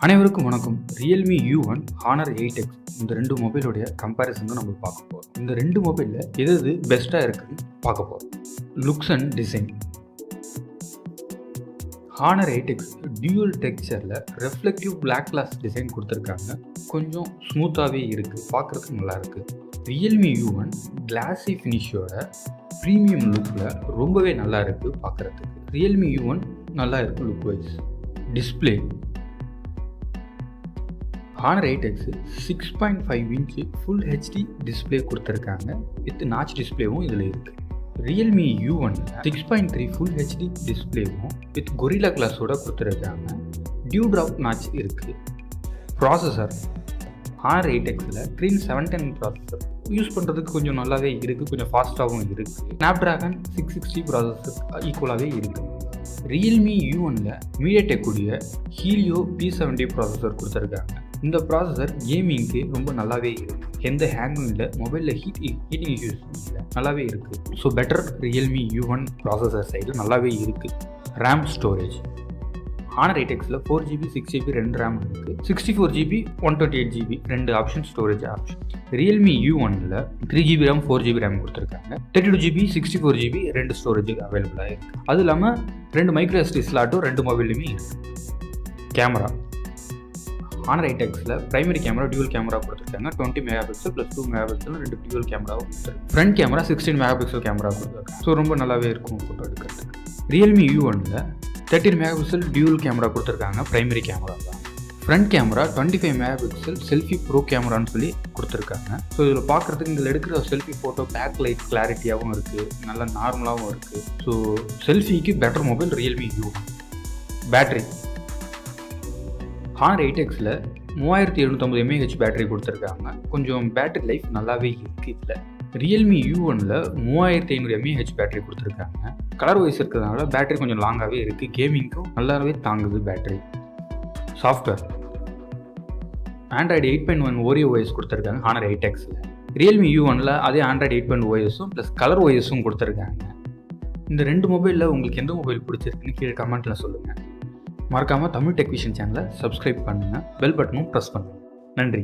அனைவருக்கும் வணக்கம். Realme U1 Honor 8X இந்த ரெண்டு மொபைலோடைய கம்பேரிசன் தான் நம்ம பார்க்க போகிறோம். இந்த ரெண்டு மொபைலில் எது பெஸ்ட்டாக இருக்குதுன்னு பார்க்க போகிறோம். Looks and design. Honor 8X dual டெக்ஸ்சரில் ரெஃப்ளெக்டிவ் பிளாக் கிளாஸ் டிசைன் கொடுத்துருக்காங்க. கொஞ்சம் ஸ்மூத்தாகவே இருக்குது, பார்க்குறதுக்கு நல்லாயிருக்கு. Realme U1 கிளாஸி ஃபினிஷோட ப்ரீமியம் லுக்கில் ரொம்பவே நல்லா இருக்குது பார்க்குறதுக்கு. Realme U1 நல்லா இருக்குது look wise. Display Honor 8X 6.5 inch full HD display கொடுத்துருக்காங்க. வித் நாச் டிஸ்பிளேவும் இதில் இருக்குது. Realme U1 6.3 ஃபுல் ஹெச்டி டிஸ்பிளேவும் வித் கொரில்லா கிளாஸோட கொடுத்துருக்காங்க. டியூ ட்ராப் நாச் இருக்குது. ப்ராசஸர் Honor 8Xல Crane 710 ப்ராசஸர் யூஸ் பண்ணுறதுக்கு கொஞ்சம் நல்லாவே இருக்குது, கொஞ்சம் ஃபாஸ்ட்டாகவும் இருக்குது. Snapdragon 660 ப்ராசஸர் ஈக்குவலாகவே இருக்குது. Realme U1ல MediaTek உடைய Helio P70 ப்ராசஸர் கொடுத்துருக்காங்க. இந்த ப்ராசஸர் கேமிங்க்கு ரொம்ப நல்லாவே இருக்குது. எந்த ஹேங்கும் இல்லை, மொபைலில் ஹீட்டிங் இஷ்யூஸ் இல்லை, நல்லாவே இருக்குது. So better Realme U1 processor சைடில் நல்லாவே இருக்குது. RAM storage Honor 8Xல 4GB 6GB ரெண்டு ரேம் இருக்குது. 64GB 128GB ரெண்டு option storage option. Realme U1ல 3GB RAM 4GB RAM கொடுத்துருக்காங்க. 32GB 64GB ரெண்டு ஸ்டோரேஜ் அவைலபிளாக இருக்குது. அது இல்லாமல் ரெண்டு மைக்ரோ SD ஸ்லாட்டும் ரெண்டு மொபைல்லையுமே இருக்குது. கேமரா Honor 8Xல பிரைமரி கேமரா டியூவல் கேமரா கொடுத்துருக்காங்க. 20 மெகாபிக்சல் ப்ளஸ் 2 மெகாபிக்சல் ரெண்டு டியூவல் கேமராவும் கொடுத்துருக்காங்க. ஃப்ரண்ட் கேமரா 16 மெகாபிக்சல் கேமரா கொடுத்துருக்காங்க. ஸோ ரொம்ப நல்லாவே இருக்கும் ஃபோட்டோ எடுக்கிறதுக்கு. Realme U1ல 13 மெகாபிக்சல் டியூவல் கேமரா கொடுத்துருக்காங்க. பிரைமரி கேமரா தான். Front camera 25 megapixel selfie pro கேமரான்னு சொல்லி கொடுத்துருக்காங்க. ஸோ இதில் பார்க்குறதுக்கு இதில் எடுக்கிற செல்ஃபி ஃபோட்டோ பேக் லைட் கிளாரிட்டியாகவும் இருக்குது, நல்லா நார்மலாகவும் இருக்குது. ஸோ செல்ஃபிக்கு better mobile Realme U1. Battery Honor 8Xல 3750 mAh பேட்டரி கொடுத்துருக்காங்க. கொஞ்சம் பேட்டரி லைஃப் நல்லாவே இருக்குது. இதில் Realme U1ல 3500 mAh பேட்டரி கொடுத்துருக்காங்க. கலர் வைஸ் இருக்கிறதுனால பேட்டரி கொஞ்சம் லாங்காகவே இருக்குது. கேமிங்க்கும் நல்லாவே தாங்குது battery. Software Android 8.1 Oreo OS கொடுத்துருக்காங்க Honor 8Xல. Realme U1ல அதே Android 8.1 OSும் ப்ளஸ் கலர் OSும் கொடுத்துருக்காங்க. இந்த ரெண்டு மொபைலில் உங்களுக்கு எந்த மொபைல் பிடிச்சிருக்குன்னு கீழே கமெண்ட்டில் சொல்லுங்கள். மறக்காமல் தமிழ் டெக் விஷன் சேனலை சப்ஸ்கிரைப் பண்ணுங்கள். பெல் பட்டனும் ப்ரெஸ் பண்ணுங்கள். நன்றி.